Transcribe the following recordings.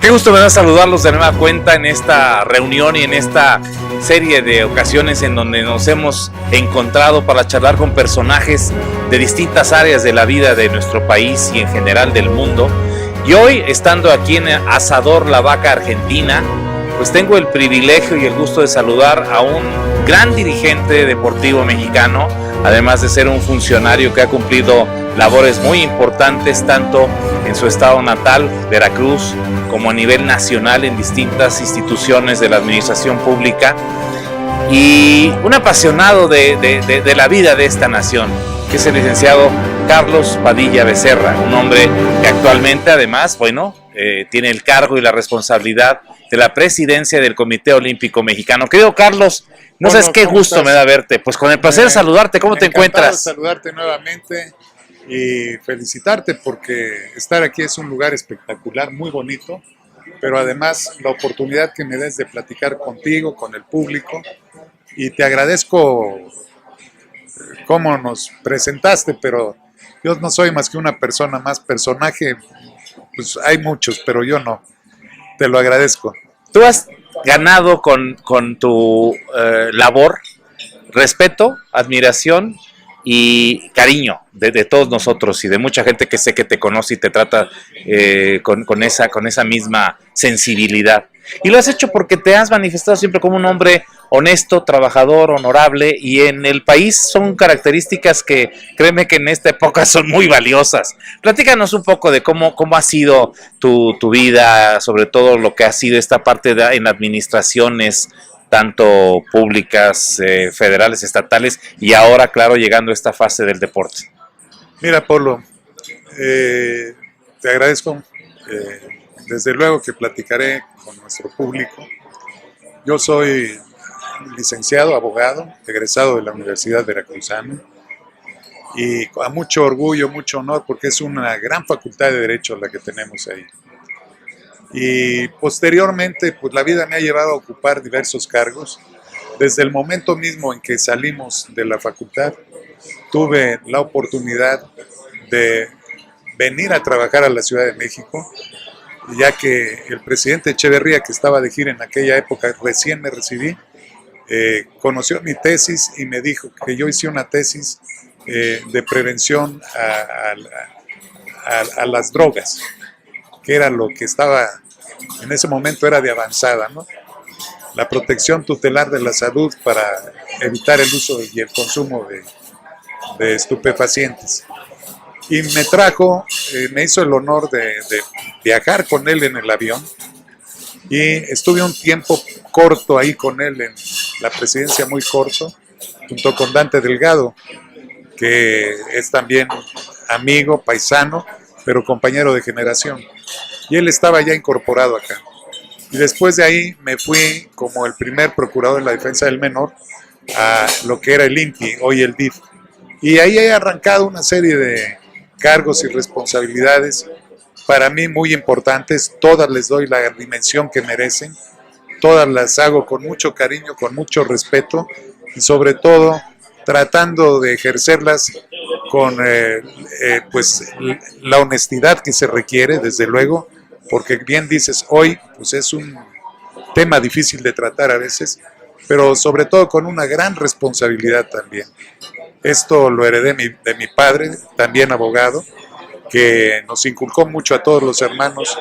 Qué gusto me da saludarlos de nueva cuenta en esta reunión y en esta serie de ocasiones en donde nos hemos encontrado para charlar con personajes de distintas áreas de la vida de nuestro país y en general del mundo. Y hoy, estando aquí en Asador La Vaca Argentina, pues tengo el privilegio y el gusto de saludar a un gran dirigente deportivo mexicano, además de ser un funcionario que ha cumplido labores muy importantes tanto en su estado natal, Veracruz, como a nivel nacional en distintas instituciones de la administración pública, y un apasionado de la vida de esta nación, que es el licenciado Carlos Padilla Becerra, un hombre que actualmente además, tiene el cargo y la responsabilidad de la presidencia del Comité Olímpico Mexicano. Querido Carlos, no sabes qué gusto me da verte. Pues con el placer de saludarte. ¿Cómo te encuentras? Saludarte nuevamente y felicitarte porque estar aquí es un lugar espectacular, muy bonito, pero además la oportunidad que me des de platicar contigo, con el público, y te agradezco cómo nos presentaste, pero yo no soy más que una persona más, personaje, pues hay muchos, pero yo no, te lo agradezco. Tú has ganado con tu labor respeto, admiración y cariño de todos nosotros y de mucha gente que sé que te conoce y te trata con esa misma sensibilidad. Y lo has hecho porque te has manifestado siempre como un hombre honesto, trabajador, honorable, y en el país son características que, créeme que en esta época son muy valiosas. Platícanos un poco de cómo ha sido tu vida, sobre todo lo que ha sido esta parte en administraciones, tanto públicas, federales, estatales, y ahora, claro, llegando a esta fase del deporte. Mira, Polo, te agradezco. Desde luego que platicaré con nuestro público. Yo soy licenciado, abogado, egresado de la Universidad Veracruzana, y a mucho orgullo, mucho honor, porque es una gran facultad de Derecho la que tenemos ahí. Y posteriormente, pues la vida me ha llevado a ocupar diversos cargos. Desde el momento mismo en que salimos de la facultad, tuve la oportunidad de venir a trabajar a la Ciudad de México, ya que el presidente Echeverría, que estaba de gira en aquella época, recién me recibí, conoció mi tesis y me dijo que yo hice una tesis de prevención a las drogas, que era lo que estaba en ese momento, era de avanzada, ¿no? La protección tutelar de la salud para evitar el uso y el consumo de estupefacientes. Y me trajo, me hizo el honor de viajar con él en el avión, y estuve un tiempo corto ahí con él en la presidencia, muy corto, junto con Dante Delgado, que es también amigo, paisano, pero compañero de generación. Y él estaba ya incorporado acá. Y después de ahí me fui como el primer procurador de la defensa del menor a lo que era el INPI, hoy el DIF. Y ahí he arrancado una serie de cargos y responsabilidades para mí muy importantes. Todas les doy la dimensión que merecen, todas las hago con mucho cariño, con mucho respeto, y sobre todo tratando de ejercerlas con pues la honestidad que se requiere, desde luego, porque bien dices, hoy pues es un tema difícil de tratar a veces, pero sobre todo con una gran responsabilidad también. Esto lo heredé de mi padre, también abogado, que nos inculcó mucho a todos los hermanos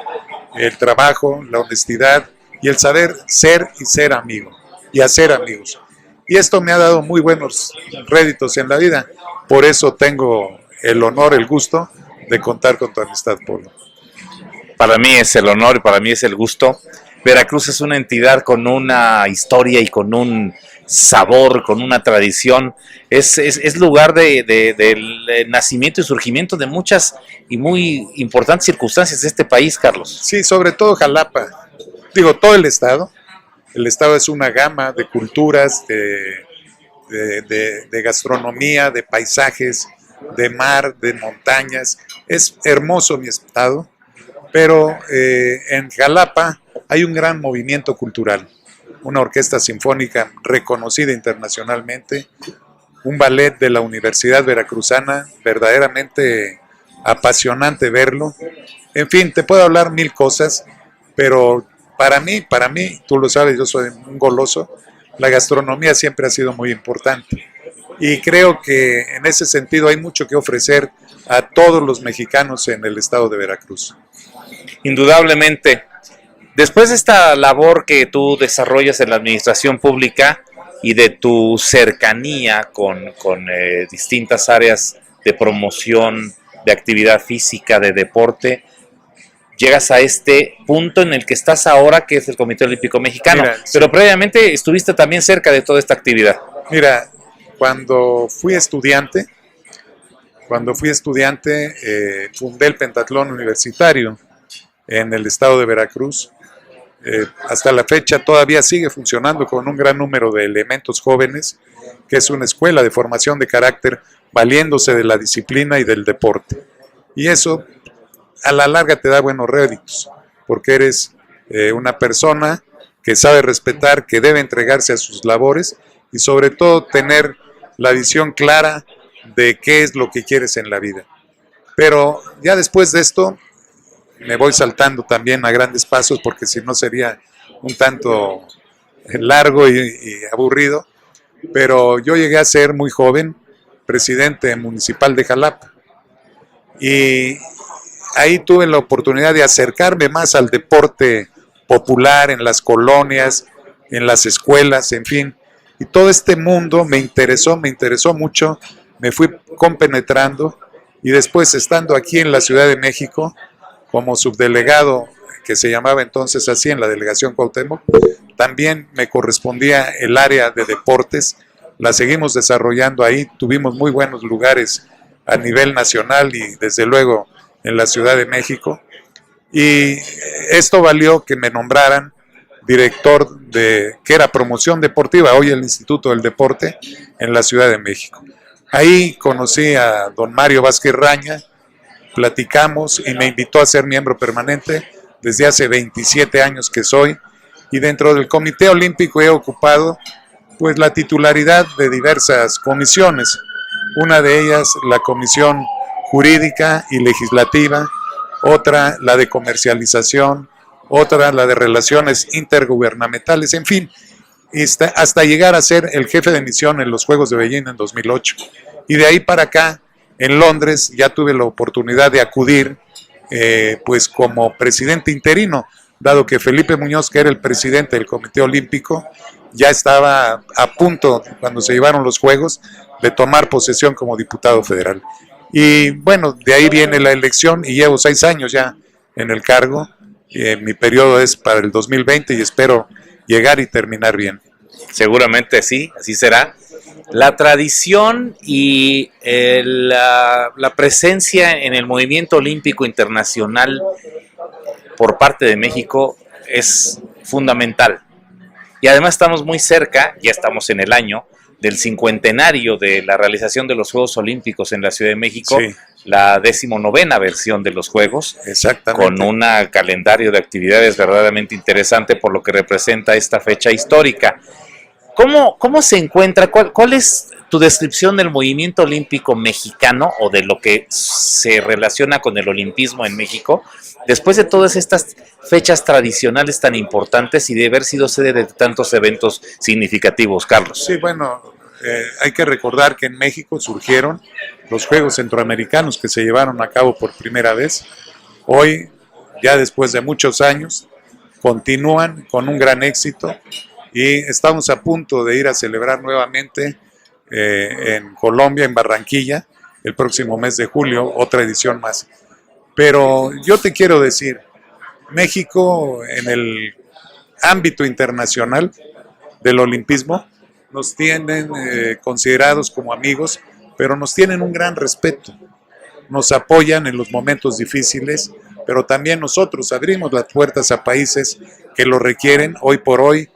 el trabajo, la honestidad y el saber ser y ser amigo y hacer amigos. Y esto me ha dado muy buenos réditos en la vida. Por eso tengo el honor, el gusto de contar con tu amistad, Polo. Para mí es el honor y para mí es el gusto. Veracruz es una entidad con una historia y con un sabor, con una tradición. Es lugar del nacimiento y surgimiento de muchas y muy importantes circunstancias de este país, Carlos. Sí, sobre todo Jalapa. Digo, todo el estado. El estado es una gama de culturas, de gastronomía, de paisajes, de mar, de montañas. Es hermoso mi estado, pero en Jalapa hay un gran movimiento cultural. una orquesta sinfónica reconocida internacionalmente, un ballet de la Universidad Veracruzana, verdaderamente apasionante verlo. En fin, te puedo hablar mil cosas, pero para mí, tú lo sabes, yo soy un goloso, la gastronomía siempre ha sido muy importante. Y creo que en ese sentido hay mucho que ofrecer a todos los mexicanos en el estado de Veracruz. Indudablemente. Después de esta labor que tú desarrollas en la administración pública y de tu cercanía con distintas áreas de promoción, de actividad física, de deporte, llegas a este punto en el que estás ahora, que es el Comité Olímpico Mexicano. Mira, pero sí. previamente estuviste también cerca de toda esta actividad. Mira, cuando fui estudiante, fundé el pentatlón universitario en el estado de Veracruz. Hasta la fecha todavía sigue funcionando con un gran número de elementos jóvenes, que es una escuela de formación de carácter valiéndose de la disciplina y del deporte. Y eso a la larga te da buenos réditos, porque eres una persona que sabe respetar, que debe entregarse a sus labores y sobre todo tener la visión clara de qué es lo que quieres en la vida. Pero ya después de esto me voy saltando también a grandes pasos, porque si no sería un tanto largo y aburrido, pero yo llegué a ser muy joven presidente municipal de Jalapa y ahí tuve la oportunidad de acercarme más al deporte popular en las colonias, en las escuelas, en fin, y todo este mundo me interesó mucho, me fui compenetrando y después estando aquí en la Ciudad de México como subdelegado, que se llamaba entonces así, en la delegación Cuauhtémoc, también me correspondía el área de deportes, la seguimos desarrollando ahí, tuvimos muy buenos lugares a nivel nacional y desde luego en la Ciudad de México, y esto valió que me nombraran director de, que era promoción deportiva, hoy el Instituto del Deporte, en la Ciudad de México. Ahí conocí a don Mario Vázquez Raña, platicamos y me invitó a ser miembro permanente desde hace 27 años que soy, y dentro del Comité Olímpico he ocupado pues la titularidad de diversas comisiones, una de ellas la comisión jurídica y legislativa, otra la de comercialización, otra la de relaciones intergubernamentales, en fin, hasta llegar a ser el jefe de misión en los Juegos de Beijing en 2008. Y de ahí para acá, en Londres, ya tuve la oportunidad de acudir pues como presidente interino, dado que Felipe Muñoz, que era el presidente del Comité Olímpico, ya estaba a punto, cuando se llevaron los Juegos, de tomar posesión como diputado federal. Y bueno, de ahí viene la elección y llevo 6 años ya en el cargo. Mi periodo es para el 2020 y espero llegar y terminar bien. Seguramente sí, así será. La tradición y la presencia en el movimiento olímpico internacional por parte de México es fundamental. Y además estamos muy cerca, ya estamos en el año del cincuentenario de la realización de los Juegos Olímpicos en la Ciudad de México, sí. La 19ª versión de los Juegos, exactamente, con un calendario de actividades verdaderamente interesante por lo que representa esta fecha histórica. ¿Cómo se encuentra? ¿Cuál es tu descripción del movimiento olímpico mexicano o de lo que se relaciona con el olimpismo en México después de todas estas fechas tradicionales tan importantes y de haber sido sede de tantos eventos significativos, Carlos? Sí, bueno, hay que recordar que en México surgieron los Juegos Centroamericanos que se llevaron a cabo por primera vez. Hoy, ya después de muchos años, continúan con un gran éxito y estamos a punto de ir a celebrar nuevamente en Colombia, en Barranquilla, el próximo mes de julio, otra edición más. Pero yo te quiero decir, México en el ámbito internacional del olimpismo nos tienen considerados como amigos, pero nos tienen un gran respeto, nos apoyan en los momentos difíciles, pero también nosotros abrimos las puertas a países que lo requieren. Hoy por hoy,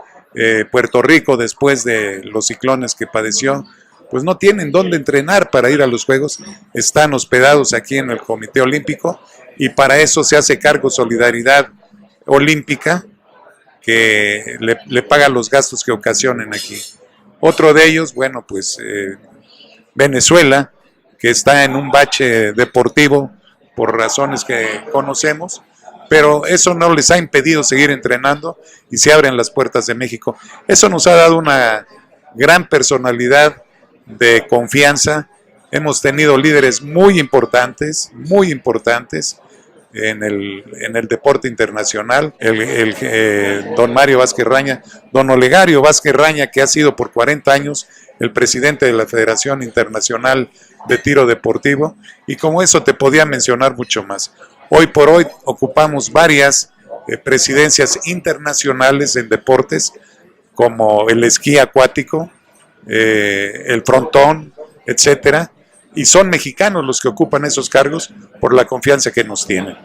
Puerto Rico, después de los ciclones que padeció, pues no tienen dónde entrenar para ir a los Juegos, están hospedados aquí en el Comité Olímpico y para eso se hace cargo Solidaridad Olímpica, que le paga los gastos que ocasionen aquí. Otro de ellos, bueno, pues Venezuela, que está en un bache deportivo por razones que conocemos, pero eso no les ha impedido seguir entrenando y se abren las puertas de México. Eso nos ha dado una gran personalidad de confianza. Hemos tenido líderes muy importantes en el deporte internacional. Don Mario Vázquez Raña, don Olegario Vázquez Raña, que ha sido por 40 años el presidente de la Federación Internacional de Tiro Deportivo, y como eso te podía mencionar mucho más. Hoy por hoy ocupamos varias presidencias internacionales en deportes, como el esquí acuático, el frontón, etcétera, y son mexicanos los que ocupan esos cargos por la confianza que nos tienen.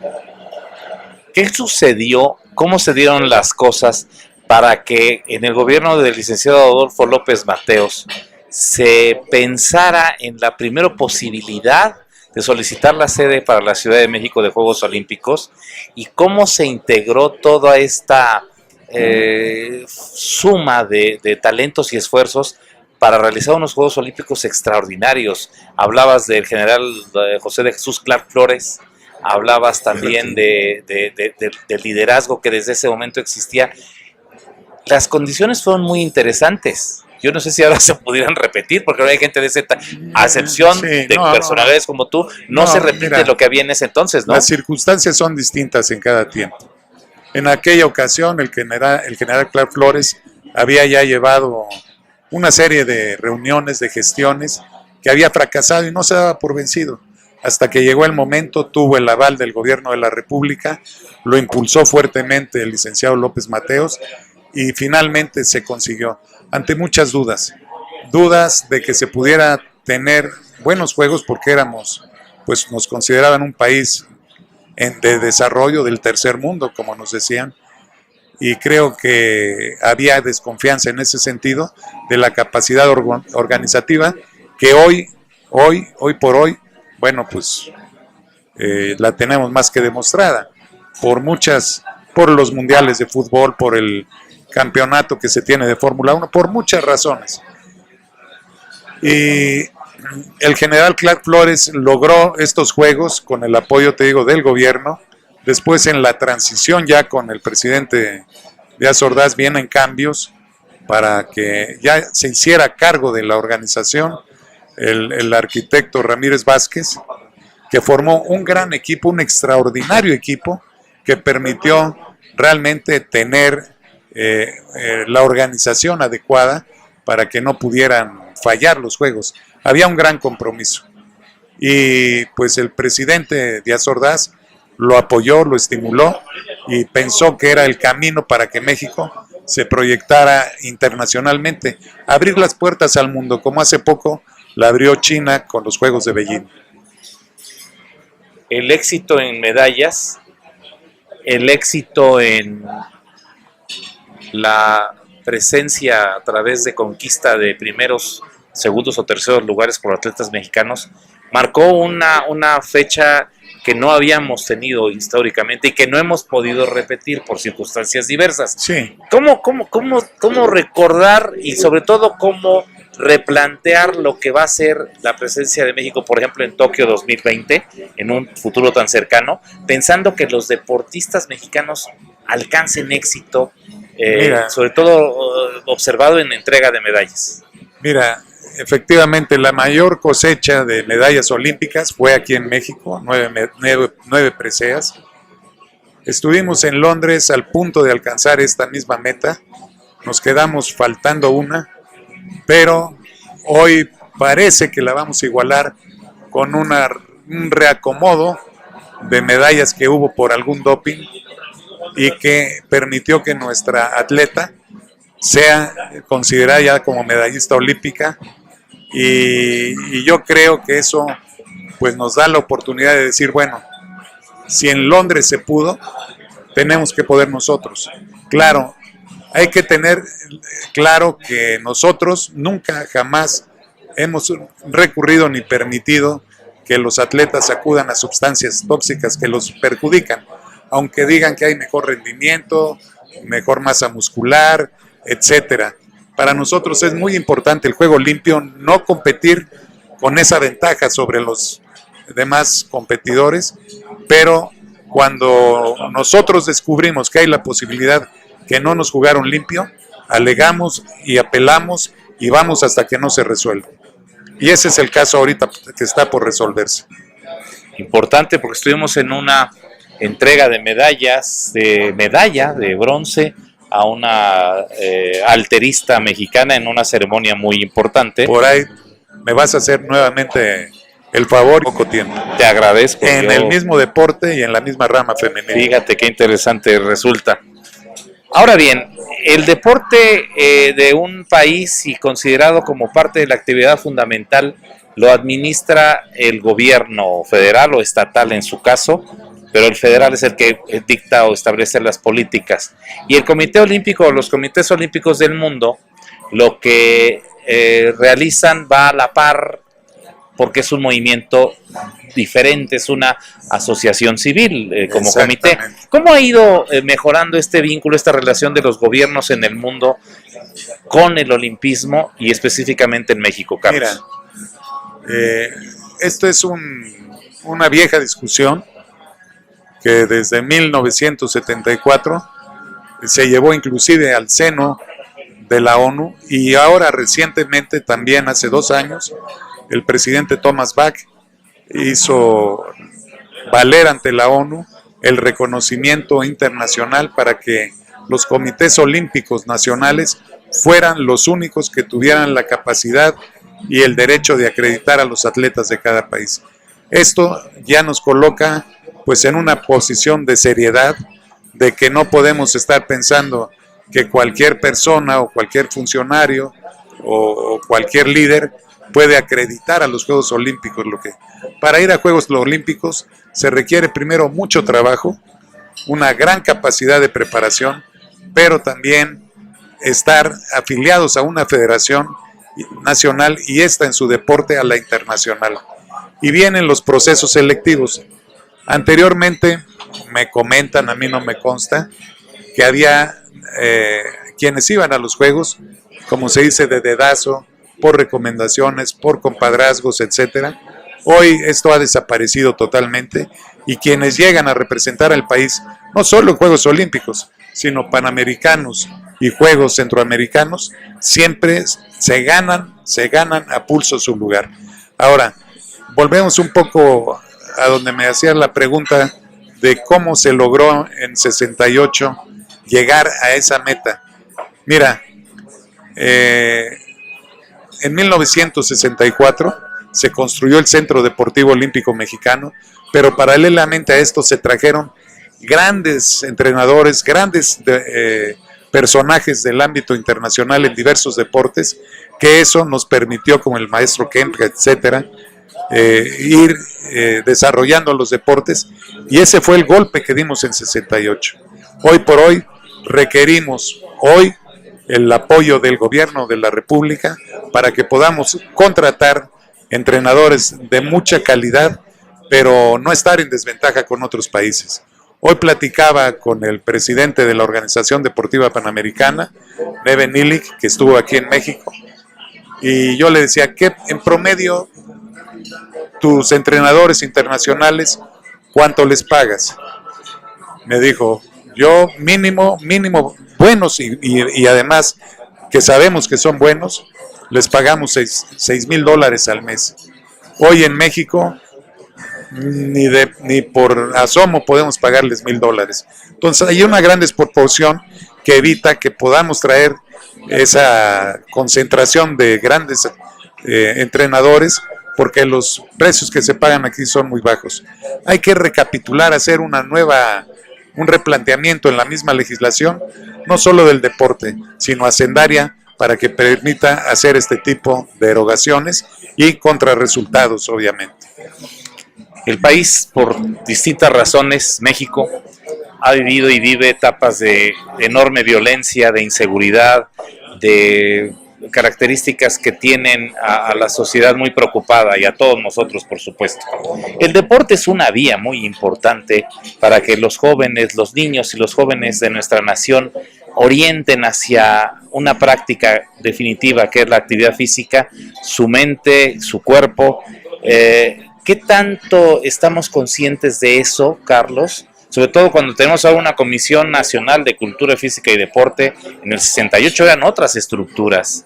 ¿Qué sucedió? ¿Cómo se dieron las cosas para que en el gobierno del licenciado Adolfo López Mateos se pensara en la primera posibilidad de solicitar la sede para la Ciudad de México de Juegos Olímpicos, y cómo se integró toda esta suma de talentos y esfuerzos para realizar unos Juegos Olímpicos extraordinarios? Hablabas del general José de Jesús Clark Flores, hablabas también del liderazgo que desde ese momento existía. Las condiciones fueron muy interesantes. Yo no sé si ahora se pudieran repetir, porque ahora hay gente de esa acepción de personalidades como tú, no se repite lo que había en ese entonces, ¿no? Las circunstancias son distintas en cada tiempo. En aquella ocasión, el general Clark Flores había ya llevado una serie de reuniones, de gestiones, que había fracasado y no se daba por vencido. Hasta que llegó el momento, tuvo el aval del gobierno de la República, lo impulsó fuertemente el licenciado López Mateos, y finalmente se consiguió, ante muchas dudas de que se pudiera tener buenos juegos, porque pues nos consideraban un país de desarrollo del tercer mundo, como nos decían, y creo que había desconfianza en ese sentido de la capacidad organizativa que hoy por hoy, bueno, pues la tenemos más que demostrada por los mundiales de fútbol, por el campeonato que se tiene de Fórmula 1, por muchas razones. Y el general Clark Flores logró estos juegos con el apoyo, te digo, del gobierno. Después, en la transición ya con el presidente Díaz Ordaz, vienen cambios para que ya se hiciera cargo de la organización el arquitecto Ramírez Vázquez, que formó un gran equipo, un extraordinario equipo, que permitió realmente tener la organización adecuada para que no pudieran fallar los juegos. Había un gran compromiso y pues el presidente Díaz Ordaz lo apoyó, lo estimuló y pensó que era el camino para que México se proyectara internacionalmente, abrir las puertas al mundo, como hace poco la abrió China con los Juegos de Beijing. El éxito en medallas, el éxito en la presencia a través de conquista de primeros, segundos o terceros lugares por atletas mexicanos, marcó una fecha que no habíamos tenido históricamente y que no hemos podido repetir por circunstancias diversas. Sí. ¿Cómo recordar y sobre todo cómo replantear lo que va a ser la presencia de México, por ejemplo, en Tokio 2020, en un futuro tan cercano, pensando que los deportistas mexicanos alcancen éxito, sobre todo observado en entrega de medallas? Mira, efectivamente la mayor cosecha de medallas olímpicas fue aquí en México, 9 preseas. Estuvimos en Londres al punto de alcanzar esta misma meta, nos quedamos faltando una, pero hoy parece que la vamos a igualar con un reacomodo de medallas que hubo por algún doping y que permitió que nuestra atleta sea considerada ya como medallista olímpica, y yo creo que eso pues nos da la oportunidad de decir, bueno, si en Londres se pudo, tenemos que poder nosotros. Claro, hay que tener claro que nosotros nunca jamás hemos recurrido ni permitido que los atletas acudan a sustancias tóxicas que los perjudican, aunque digan que hay mejor rendimiento mejor masa muscular, etcétera. Para nosotros es muy importante el juego limpio, no competir con esa ventaja sobre los demás competidores, pero cuando nosotros descubrimos que hay la posibilidad que no nos jugaron limpio, alegamos y apelamos y vamos hasta que no se resuelva. Y ese es el caso ahorita que está por resolverse. Importante porque estuvimos en una entrega de medalla de bronce a una alterista mexicana en una ceremonia muy importante. Por ahí me vas a hacer nuevamente el favor, poco tiempo. Te agradezco. En el mismo deporte y en la misma rama femenina. Fíjate qué interesante resulta. Ahora bien, el deporte de un país y considerado como parte de la actividad fundamental lo administra el gobierno federal o estatal en su caso, pero el federal es el que dicta o establece las políticas. Y el Comité Olímpico o los comités olímpicos del mundo lo que realizan va a la par porque es un movimiento diferente, es una asociación civil como comité. ¿Cómo ha ido mejorando este vínculo, esta relación de los gobiernos en el mundo con el olimpismo y específicamente en México, Carlos? Mira, esto es una vieja discusión que desde 1974 se llevó inclusive al seno de la ONU y ahora recientemente, también hace 2 años, el presidente Thomas Bach hizo valer ante la ONU el reconocimiento internacional para que los comités olímpicos nacionales fueran los únicos que tuvieran la capacidad y el derecho de acreditar a los atletas de cada país. Esto ya nos coloca pues en una posición de seriedad, de que no podemos estar pensando que cualquier persona o cualquier funcionario o cualquier líder puede acreditar a los Juegos Olímpicos. Para ir a Juegos Olímpicos se requiere primero mucho trabajo, una gran capacidad de preparación, pero también estar afiliados a una federación nacional y esta en su deporte a la internacional. Y vienen los procesos selectivos. Anteriormente me comentan, a mí no me consta, que había quienes iban a los Juegos, como se dice, de dedazo, por recomendaciones, por compadrazgos, etcétera. Hoy esto ha desaparecido totalmente y quienes llegan a representar al país, no solo en Juegos Olímpicos, sino Panamericanos y Juegos Centroamericanos, siempre se ganan a pulso su lugar. Ahora, volvemos un poco a donde me hacían la pregunta de cómo se logró en 68 llegar a esa meta. Mira, en 1964 se construyó el Centro Deportivo Olímpico Mexicano, pero paralelamente a esto se trajeron grandes entrenadores, grandes personajes del ámbito internacional en diversos deportes, que eso nos permitió, como el maestro Kempf, etcétera, ir desarrollando los deportes, y ese fue el golpe que dimos en 68. Hoy por hoy requerimos el apoyo del gobierno de la República para que podamos contratar entrenadores de mucha calidad, pero no estar en desventaja con otros países. Hoy platicaba con el presidente de la Organización Deportiva Panamericana, Neven Illich, que estuvo aquí en México, y yo le decía que en promedio tus entrenadores internacionales, ¿cuánto les pagas? Me dijo, yo mínimo buenos y además que sabemos que son buenos, les pagamos $6,000 al mes. Hoy en México ni por asomo podemos pagarles $1,000. Entonces hay una gran desproporción que evita que podamos traer esa concentración de grandes entrenadores, porque los precios que se pagan aquí son muy bajos. Hay que recapitular, hacer un replanteamiento en la misma legislación, no solo del deporte, sino hacendaria, para que permita hacer este tipo de erogaciones y contrarresultados, obviamente. El país, por distintas razones, México, ha vivido y vive etapas de enorme violencia, de inseguridad, de características que tienen a la sociedad muy preocupada y a todos nosotros, por supuesto. El deporte es una vía muy importante para que los jóvenes, los niños y los jóvenes de nuestra nación orienten hacia una práctica definitiva que es la actividad física, su mente, su cuerpo. ¿Qué tanto estamos conscientes de eso, Carlos? Sobre todo cuando tenemos ahora una Comisión Nacional de Cultura Física y Deporte. En el 68 eran otras estructuras.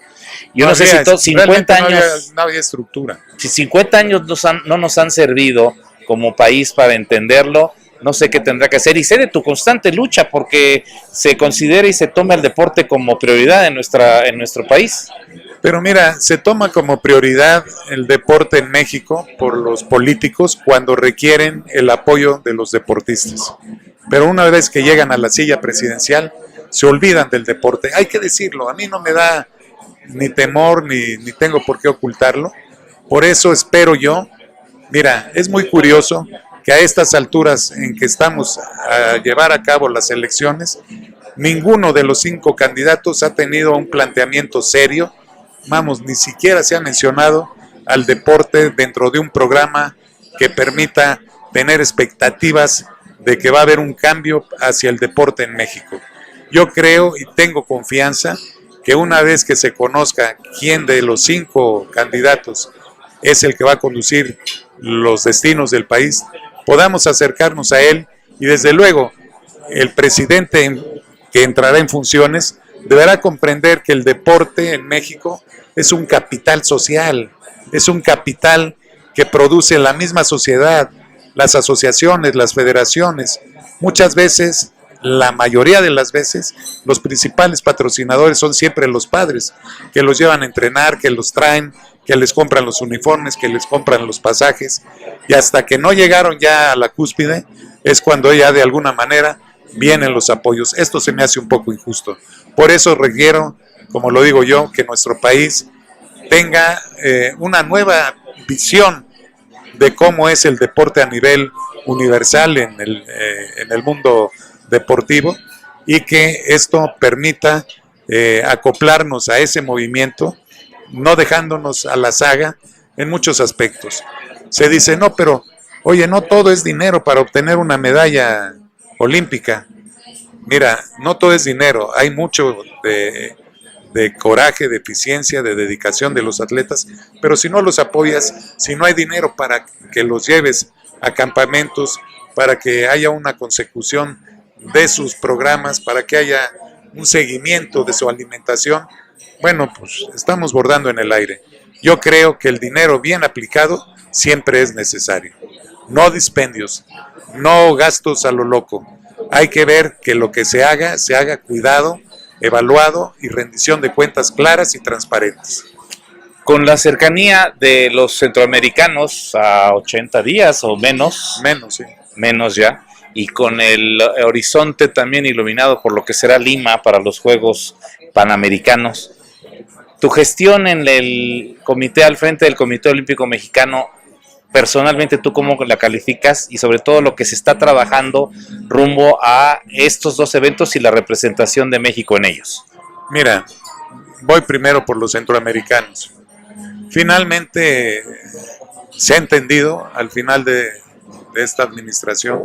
Yo no sé si 50 años... No había estructura. Si 50 años no nos han servido como país para entenderlo, no sé qué tendrá que hacer. Y sé de tu constante lucha porque se considera y se toma el deporte como prioridad en nuestro país. Pero mira, se toma como prioridad el deporte en México por los políticos cuando requieren el apoyo de los deportistas. Pero una vez que llegan a la silla presidencial, se olvidan del deporte. Hay que decirlo, a mí no me da ni temor ni tengo por qué ocultarlo. Por eso espero yo, mira, es muy curioso que a estas alturas en que estamos a llevar a cabo las elecciones, ninguno de los 5 candidatos ha tenido un planteamiento serio. Vamos, ni siquiera se ha mencionado al deporte dentro de un programa que permita tener expectativas de que va a haber un cambio hacia el deporte en México. Yo creo y tengo confianza que una vez que se conozca quién de los 5 candidatos es el que va a conducir los destinos del país, podamos acercarnos a él y desde luego el presidente que entrará en funciones deberá comprender que el deporte en México es un capital social, es un capital que produce la misma sociedad, las asociaciones, las federaciones. Muchas veces, la mayoría de las veces, los principales patrocinadores son siempre los padres, que los llevan a entrenar, que los traen, que les compran los uniformes, que les compran los pasajes, y hasta que no llegaron ya a la cúspide, es cuando ya de alguna manera vienen los apoyos. Esto se me hace un poco injusto. Por eso requiero, como lo digo yo, que nuestro país tenga una nueva visión de cómo es el deporte a nivel universal en el mundo deportivo y que esto permita acoplarnos a ese movimiento, no dejándonos a la saga en muchos aspectos. Se dice, no, pero oye, no todo es dinero para obtener una medalla olímpica. Mira, no todo es dinero, hay mucho de coraje, de eficiencia, de dedicación de los atletas, pero si no los apoyas, si no hay dinero para que los lleves a campamentos, para que haya una consecución de sus programas, para que haya un seguimiento de su alimentación, bueno, pues estamos bordando en el aire. Yo creo que el dinero bien aplicado siempre es necesario. No dispendios, no gastos a lo loco. Hay que ver que lo que se haga cuidado, evaluado y rendición de cuentas claras y transparentes. Con la cercanía de los centroamericanos a 80 días o menos. Menos, sí. Menos ya. Y con el horizonte también iluminado por lo que será Lima para los Juegos Panamericanos. Tu gestión en el comité, al frente del Comité Olímpico Mexicano, personalmente, ¿tú cómo la calificas? Y sobre todo lo que se está trabajando rumbo a estos 2 eventos y la representación de México en ellos. Mira, voy primero por los centroamericanos. Finalmente se ha entendido al final de esta administración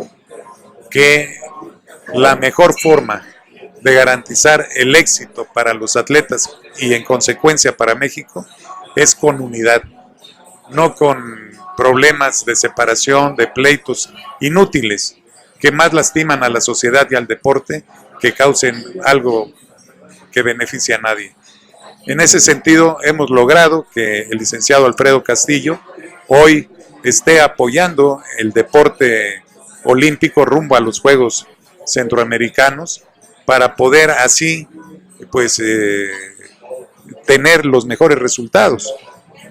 que la mejor forma de garantizar el éxito para los atletas y en consecuencia para México es con unidad, no con problemas de separación, de pleitos inútiles que más lastiman a la sociedad y al deporte que causen algo que beneficie a nadie. En ese sentido, hemos logrado que el licenciado Alfredo Castillo hoy esté apoyando el deporte olímpico rumbo a los Juegos Centroamericanos para poder así pues tener los mejores resultados.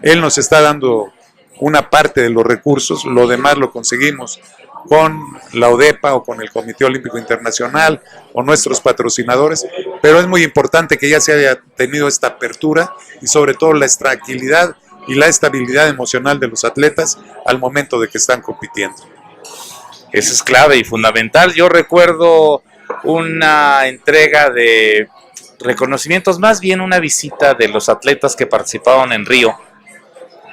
Él nos está dando una parte de los recursos, lo demás lo conseguimos con la ODEPA o con el Comité Olímpico Internacional o nuestros patrocinadores, pero es muy importante que ya se haya tenido esta apertura y sobre todo la tranquilidad y la estabilidad emocional de los atletas al momento de que están compitiendo. Eso es clave y fundamental. Yo recuerdo una entrega de reconocimientos, más bien una visita de los atletas que participaron en Río,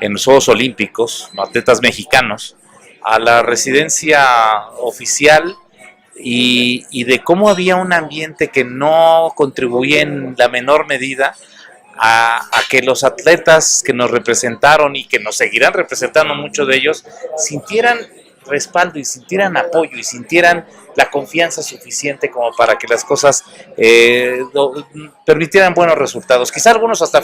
en los Juegos Olímpicos, atletas mexicanos, a la residencia oficial y de cómo había un ambiente que no contribuía en la menor medida a que los atletas que nos representaron y que nos seguirán representando, muchos de ellos, sintieran respaldo y sintieran apoyo y sintieran la confianza suficiente como para que las cosas permitieran buenos resultados. Quizá algunos hasta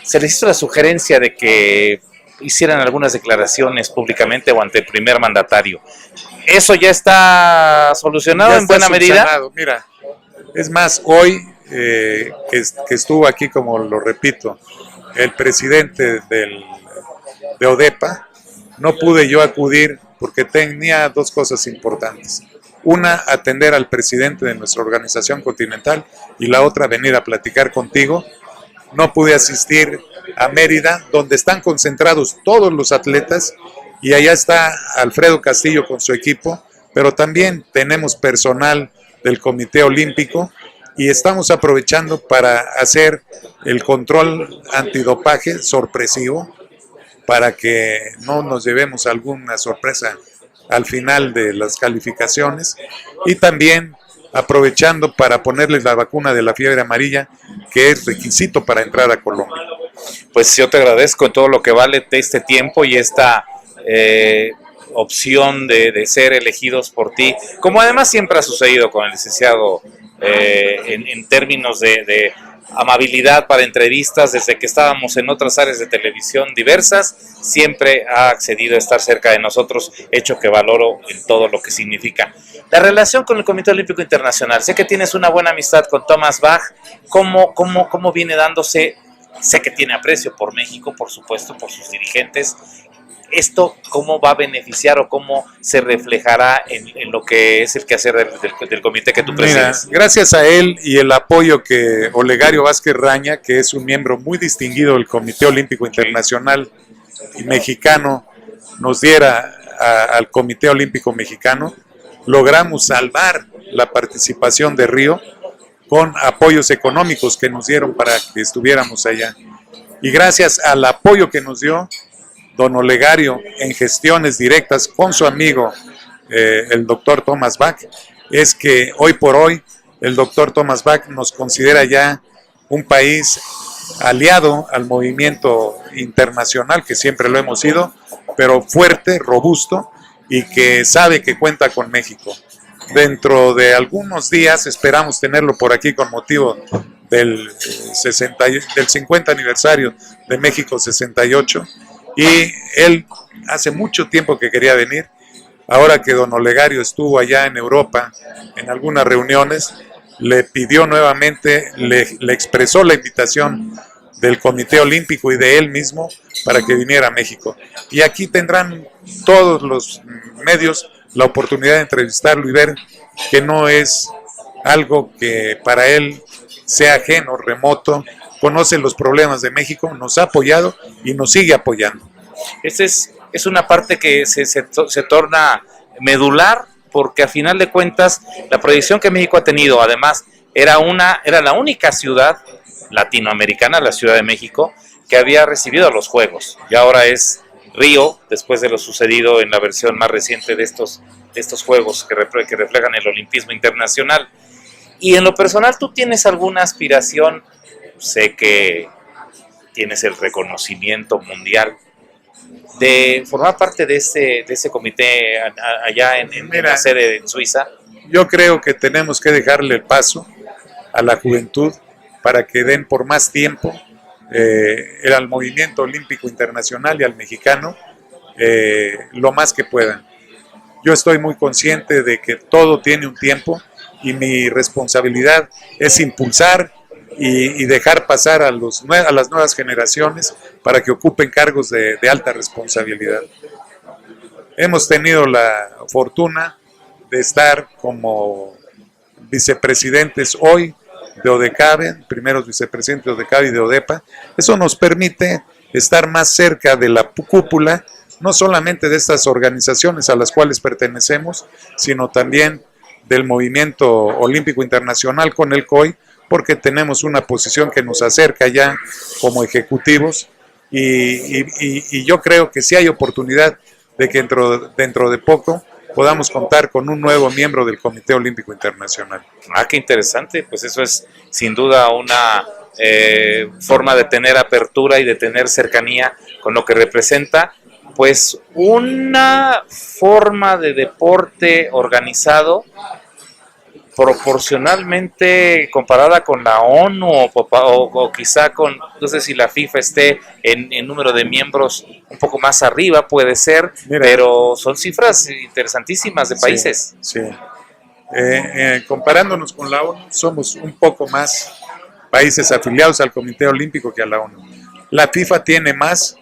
se les hizo la sugerencia de que hicieran algunas declaraciones públicamente o ante el primer mandatario. ¿Eso ya está solucionado en buena medida? Mira, es más, hoy que estuvo aquí, como lo repito, el presidente de ODEPA, no pude yo acudir porque tenía dos cosas importantes. Una, atender al presidente de nuestra organización continental, y la otra, venir a platicar contigo. No pude asistir a Mérida, donde están concentrados todos los atletas, y allá está Alfredo Castillo con su equipo, pero también tenemos personal del Comité Olímpico y estamos aprovechando para hacer el control antidopaje sorpresivo para que no nos llevemos alguna sorpresa al final de las calificaciones, y también aprovechando para ponerles la vacuna de la fiebre amarilla, que es requisito para entrar a Colombia. Pues yo te agradezco en todo lo que vale de este tiempo y esta opción de ser elegidos por ti, como además siempre ha sucedido con el licenciado en términos de amabilidad para entrevistas. Desde que estábamos en otras áreas de televisión diversas, siempre ha accedido a estar cerca de nosotros, hecho que valoro en todo lo que significa. La relación con el Comité Olímpico Internacional, sé que tienes una buena amistad con Thomas Bach. ¿Cómo viene dándose? Sé que tiene aprecio por México, por supuesto, por sus dirigentes. ¿Esto cómo va a beneficiar o cómo se reflejará en lo que es el quehacer del comité que tú presides? Mira, gracias a él y el apoyo que Olegario Vázquez Raña, que es un miembro muy distinguido del Comité Olímpico Internacional y mexicano, nos diera al Comité Olímpico Mexicano, logramos salvar la participación de Río con apoyos económicos que nos dieron para que estuviéramos allá. Y gracias al apoyo que nos dio don Olegario en gestiones directas con su amigo el doctor Thomas Bach, es que hoy por hoy el doctor Thomas Bach nos considera ya un país aliado al movimiento internacional, que siempre lo hemos sido, pero fuerte, robusto, y que sabe que cuenta con México. Dentro de algunos días esperamos tenerlo por aquí con motivo del 50 aniversario de México 68, y él hace mucho tiempo que quería venir. Ahora que don Olegario estuvo allá en Europa en algunas reuniones, le pidió nuevamente, le expresó la invitación del Comité Olímpico y de él mismo para que viniera a México. Y aquí tendrán todos los medios la oportunidad de entrevistarlo y ver que no es algo que para él sea ajeno, remoto. Conoce los problemas de México, nos ha apoyado y nos sigue apoyando. Esta es una parte que se torna medular, porque a final de cuentas la proyección que México ha tenido, además, era la única ciudad latinoamericana, la Ciudad de México, que había recibido los Juegos, y ahora es Río, después de lo sucedido en la versión más reciente de estos Juegos que reflejan el olimpismo internacional. Y en lo personal, ¿tú tienes alguna aspiración? Sé que tienes el reconocimiento mundial de formar parte de ese comité allá en la sede en Suiza. Yo creo que tenemos que dejarle el paso a la juventud para que den por más tiempo al movimiento olímpico internacional y al mexicano lo más que puedan. Yo estoy muy consciente de que todo tiene un tiempo y mi responsabilidad es impulsar y dejar pasar a las nuevas generaciones para que ocupen cargos de alta responsabilidad. Hemos tenido la fortuna de estar como vicepresidentes hoy de ODECABE, primeros vicepresidentes de ODECABE y de ODEPA. Eso nos permite estar más cerca de la cúpula, no solamente de estas organizaciones a las cuales pertenecemos, sino también del movimiento olímpico internacional con el COI, porque tenemos una posición que nos acerca ya como ejecutivos y yo creo que sí hay oportunidad de que dentro de poco podamos contar con un nuevo miembro del Comité Olímpico Internacional. Ah, qué interesante, pues eso es sin duda una forma de tener apertura y de tener cercanía con lo que representa, pues una forma de deporte organizado proporcionalmente comparada con la ONU o quizá con, no sé si la FIFA esté en número de miembros un poco más arriba, puede ser. Mira, pero son cifras interesantísimas de países. Sí. Comparándonos con la ONU, somos un poco más países afiliados al Comité Olímpico que a la ONU. La FIFA tiene más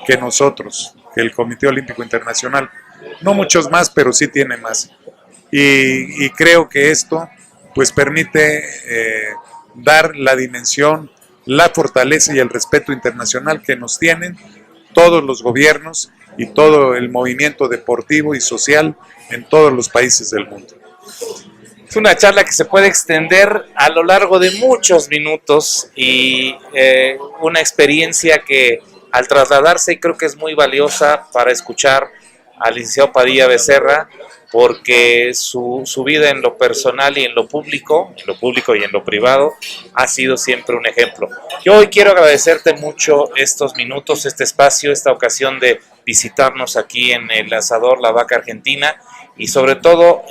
que nosotros, que el Comité Olímpico Internacional. No muchos más, pero sí tiene más. Y creo que esto pues permite dar la dimensión, la fortaleza y el respeto internacional que nos tienen todos los gobiernos y todo el movimiento deportivo y social en todos los países del mundo. Es una charla que se puede extender a lo largo de muchos minutos y una experiencia que al trasladarse creo que es muy valiosa para escuchar al licenciado Padilla Becerra, porque su vida en lo personal y en lo público y en lo privado ha sido siempre un ejemplo. Yo hoy quiero agradecerte mucho estos minutos, este espacio, esta ocasión de visitarnos aquí en el Asador La Vaca Argentina y sobre todo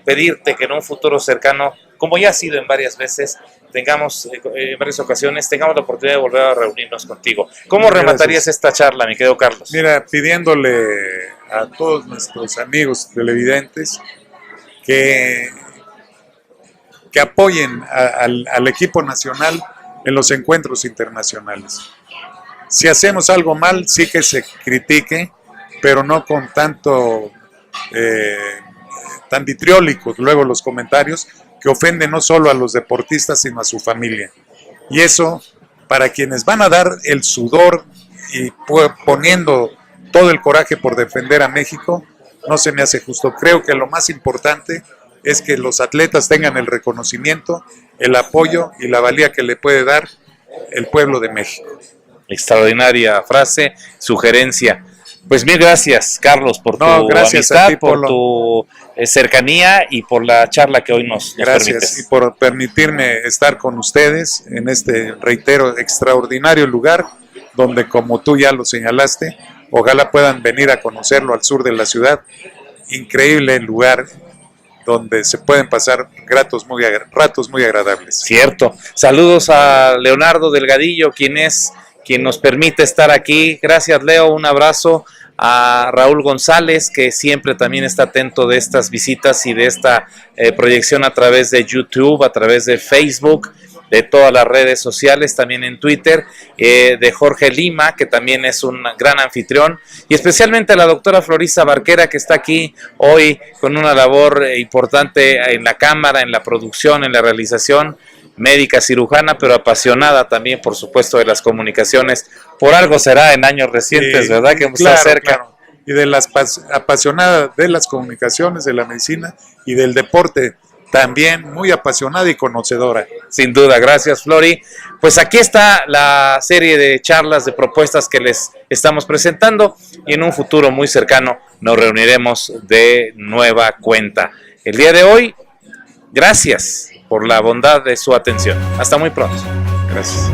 pedirte que en un futuro cercano, como ya ha sido en varias veces, en varias ocasiones, tengamos la oportunidad de volver a reunirnos contigo. ¿Cómo rematarías esta charla, mi querido Carlos? Mira, pidiéndole a todos nuestros amigos televidentes que apoyen al equipo nacional en los encuentros internacionales. Si hacemos algo mal, sí que se critique, pero no con tanto tan vitriólicos luego los comentarios que ofenden no solo a los deportistas sino a su familia. Y eso, para quienes van a dar el sudor y poniendo todo el coraje por defender a México, no se me hace justo. Creo que lo más importante es que los atletas tengan el reconocimiento, el apoyo y la valía que le puede dar el pueblo de México. Extraordinaria frase, sugerencia. Pues mil gracias, Carlos, por tu amistad, ti, por tu cercanía y por la charla que hoy nos permites. Gracias y por permitirme estar con ustedes en este, reitero, extraordinario lugar donde, como tú ya lo señalaste, ojalá puedan venir a conocerlo al sur de la ciudad. Increíble lugar donde se pueden pasar ratos muy agradables. Cierto. Saludos a Leonardo Delgadillo, quien nos permite estar aquí. Gracias, Leo, un abrazo. A Raúl González, que siempre también está atento de estas visitas y de esta proyección a través de YouTube, a través de Facebook, de todas las redes sociales, también en Twitter, de Jorge Lima, que también es un gran anfitrión, y especialmente a la doctora Florisa Barquera, que está aquí hoy con una labor importante en la cámara, en la producción, en la realización, médica cirujana, pero apasionada también, por supuesto, de las comunicaciones. Por algo será en años recientes, ¿verdad? Que está cerca. Claro. Y de las apasionada de las comunicaciones, de la medicina y del deporte, también muy apasionada y conocedora. Sin duda, gracias, Flori. Pues aquí está la serie de charlas, de propuestas que les estamos presentando y en un futuro muy cercano nos reuniremos de nueva cuenta. El día de hoy, gracias por la bondad de su atención. Hasta muy pronto. Gracias.